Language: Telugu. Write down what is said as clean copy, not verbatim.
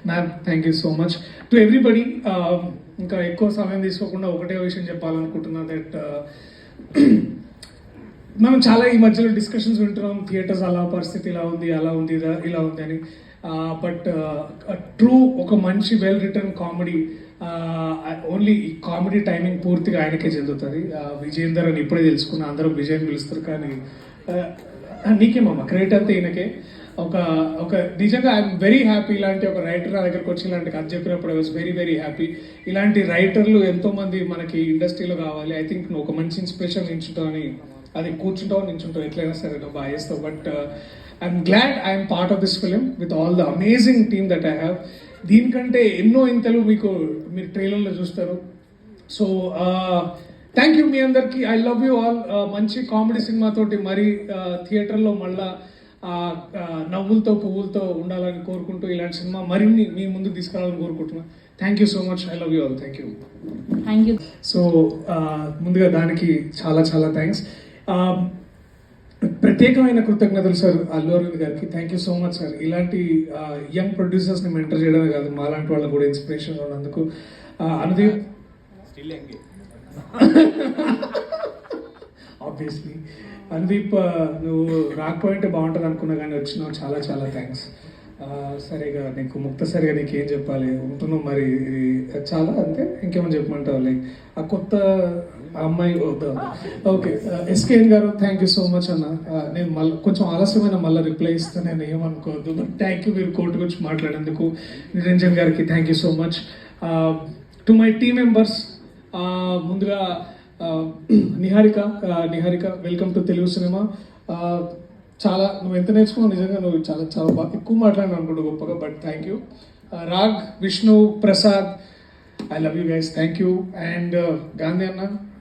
Ma'am thank you so much to everybody. ఇంకా ఎక్కువ సమయం తీసుకోకుండా ఒకటే విషయం చెప్పాలనుకుంటున్నా దట్ మనం చాలా ఈ మధ్యలో డిస్కషన్స్ వింటున్నాం, థియేటర్స్ అలా పరిస్థితి ఇలా ఉంది, అలా ఉంది, ఇలా ఉంది అని. బట్ ట్రూ ఒక మంచి వెల్ రిటర్న్ కామెడీ, ఓన్లీ ఈ కామెడీ టైమింగ్ పూర్తిగా ఆయనకే చెందుతుంది. విజయేందర్ అని ఇప్పుడే తెలుసుకున్నా, అందరూ విజయ్ పిలుస్తారు కానీ నీకేమమ్మా క్రెడిట్ అంతా ఈయనకే. ఒక ఒక నిజంగా ఐఎమ్ వెరీ హ్యాపీ. ఇలాంటి ఒక రైటర్ నా దగ్గరకు వచ్చి ఇలాంటి కథ చెప్పినప్పుడు I was very very happy. ఇలాంటి రైటర్లు ఎంతోమంది మనకి ఇండస్ట్రీలో కావాలి. ఐ థింక్ నువ్వు ఒక మంచి ఇన్స్పిరేషన్ నించుంటావు అని, అది కూర్చుంటావు నించుంటావు ఎట్లయినా సరే నువ్వు బాగా చేస్తావు. But I'm glad I'm part of this film with all the amazing team that I have. దీనికంటే ఎన్నో ఇంతలు మీరు ట్రైలర్లో చూస్తారు. సో థ్యాంక్ యూ మీ అందరికీ. I love you all. మంచి కామెడీ సినిమాతోటి మరీ థియేటర్లో మళ్ళా నవ్వులతో పువ్వులతో ఉండాలని కోరుకుంటూ ఇలాంటి సినిమా మరిన్ని మీ ముందుకు తీసుకురావాలని కోరుకుంటున్నాను. Thank you so much. I love you all. Thank you. Thank you. So ముందుగా దానికి చాలా చాలా థ్యాంక్స్. ప్రత్యేకమైన కృతజ్ఞతలు సార్ అల్లు అరవింద్ గారికి. Thank you so much sir. ఇలాంటి యంగ్ ప్రొడ్యూసర్స్ని మెంటర్ చేయడమే కాదు, మాలాంటి వాళ్ళకు కూడా ఇన్స్పిరేషన్ ఉన్నందుకు. అనుదీప్ ఆబ్వియస్లీ అనుదీప్, నువ్వు రాకపోయింటే బాగుంటుంది అనుకున్నా కానీ వచ్చినావు. చాలా చాలా థ్యాంక్స్. సరిగా నీకు ముక్తసరిగా నీకు ఏం చెప్పాలి, ఉంటున్నావు మరి చాలా అంతే. ఇంకేమో చెప్పమంటావు లైక్ ఆ కొత్త అమ్మాయి ఓకే. ఎస్కేఎన్ గారు థ్యాంక్ యూ సో మచ్ అన్న. నేను మళ్ళీ కొంచెం ఆలస్యమైన మళ్ళీ రిప్లై ఇస్తాను, నేను ఏమనుకోవద్దు. బట్ థ్యాంక్ యూ మీరు కోర్టు గురించి మాట్లాడేందుకు. నిరంజన్ గారికి thank you so much. To my team members, ముందుగా Niharika welcome to Telugu cinema. చాలా నువ్వు ఎంత నేర్చుకున్నావు నిజంగా, నువ్వు చాలా చాలా బాగా ఎక్కువ మాట్లాడినా అనుకుంటా గొప్పగా. But thank you. Raag, Vishnu, Prasad, I love you guys. Thank you. And Gandhi అన్న,